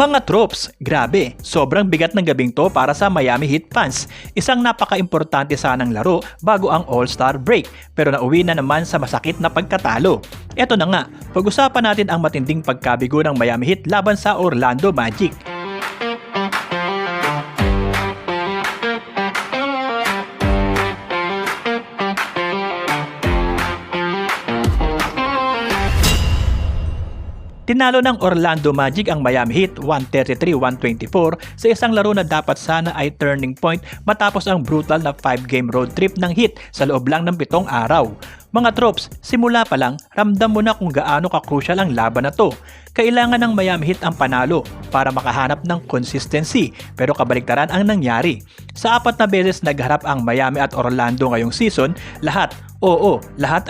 Mga troops, grabe, sobrang bigat ng gabing to para sa Miami Heat fans. Isang napaka-importante sanang laro bago ang All-Star break, pero nauwi na naman sa masakit na pagkatalo. Eto na nga, pag-usapan natin ang matinding pagkabigo ng Miami Heat laban sa Orlando Magic. Tinalo ng Orlando Magic ang Miami Heat 133-124 sa isang laro na dapat sana ay turning point matapos ang brutal na 5-game road trip ng Heat sa loob lang ng 7 araw. Mga troops, simula pa lang, ramdam mo na kung gaano ka-crucial ang laban na to. Kailangan ng Miami Heat ang panalo para makahanap ng consistency, pero kabaliktaran ang nangyari. Sa 4 na beses nagharap ang Miami at Orlando ngayong season, lahat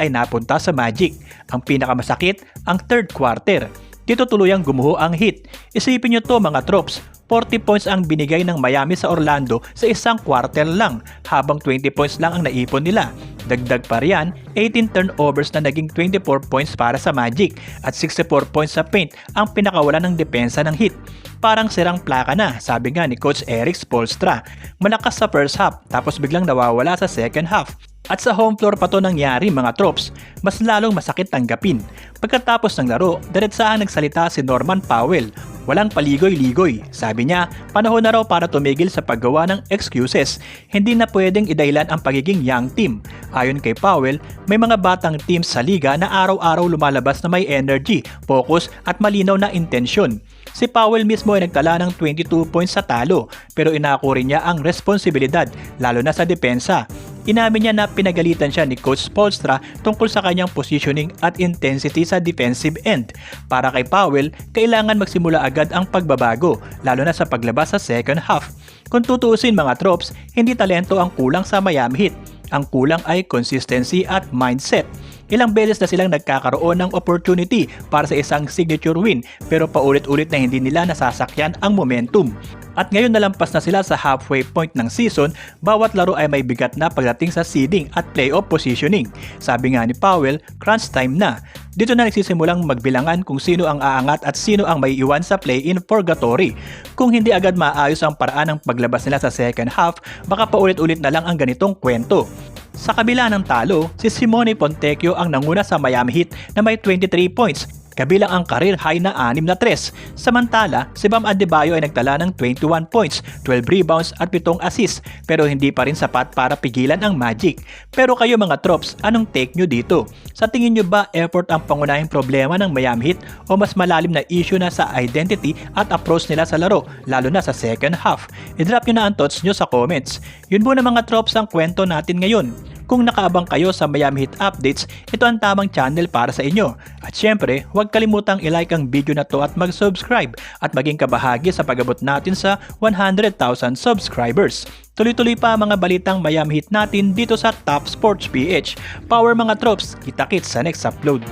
ay napunta sa Magic. Ang pinakamasakit, ang third quarter. Dito tuluyang gumuho ang Heat. Isipin nyo to mga troops, 40 points ang binigay ng Miami sa Orlando sa isang quarter lang, habang 20 points lang ang naipon nila. Dagdag pa riyan, 18 turnovers na naging 24 points para sa Magic at 64 points sa paint ang pinakawalan ng depensa ng Heat. Parang sirang plaka na, sabi nga ni Coach Erik Spoelstra. Malakas sa first half tapos biglang nawawala sa second half. At sa home floor pa to nangyari mga troops, mas lalong masakit tanggapin. Pagkatapos ng laro, diretsahang nagsalita si Norman Powell. Walang paligoy-ligoy. Sabi niya, panahon na raw para tumigil sa paggawa ng excuses. Hindi na pwedeng idahilan ang pagiging young team. Ayon kay Powell, may mga batang teams sa liga na araw-araw lumalabas na may energy, focus at malinaw na intensyon. Si Powell mismo ay nagtala ng 22 points sa talo, pero inako rin niya ang responsibilidad, lalo na sa depensa. Inamin niya na pinagalitan siya ni Coach Spoelstra tungkol sa kanyang positioning at intensity sa defensive end. Para kay Powell, kailangan magsimula agad ang pagbabago, lalo na sa paglabas sa second half. Kung tutuusin mga troops, hindi talento ang kulang sa Miami Heat. Ang kulang ay consistency at mindset. Ilang beses na silang nagkakaroon ng opportunity para sa isang signature win, pero paulit-ulit na hindi nila nasasakyan ang momentum. At ngayon nalampas na sila sa halfway point ng season, bawat laro ay may bigat na pagdating sa seeding at playoff positioning. Sabi nga ni Powell, crunch time na. Dito na nagsisimulang magbilangan kung sino ang aangat at sino ang may iwan sa play-in purgatory. Kung hindi agad maayos ang paraan ng paglabas nila sa second half, baka paulit-ulit na lang ang ganitong kwento. Sa kabila ng talo, si Simone Fontecchio ang nanguna sa Miami Heat na may 23 points, kabilang ang career high na 6 na 3. Samantala, si Bam Adebayo ay nagtala ng 21 points, 12 rebounds at 7 assists, pero hindi pa rin sapat para pigilan ang Magic. Pero kayo mga troops, anong take nyo dito? Sa tingin nyo ba effort ang pangunahing problema ng Miami Heat o mas malalim na issue na sa identity at approach nila sa laro, lalo na sa second half? I-drop nyo na ang thoughts nyo sa comments. Yun muna mga troops ang kwento natin ngayon. Kung nakaabang kayo sa Miami Heat updates, ito ang tamang channel para sa inyo. At syempre, huwag kalimutang i-like ang video na to at mag-subscribe at maging kabahagi sa pag-abot natin sa 100,000 subscribers. Tuloy-tuloy pa mga balitang Miami Heat natin dito sa Top Sports PH. Power mga troops, kita-kits sa next upload.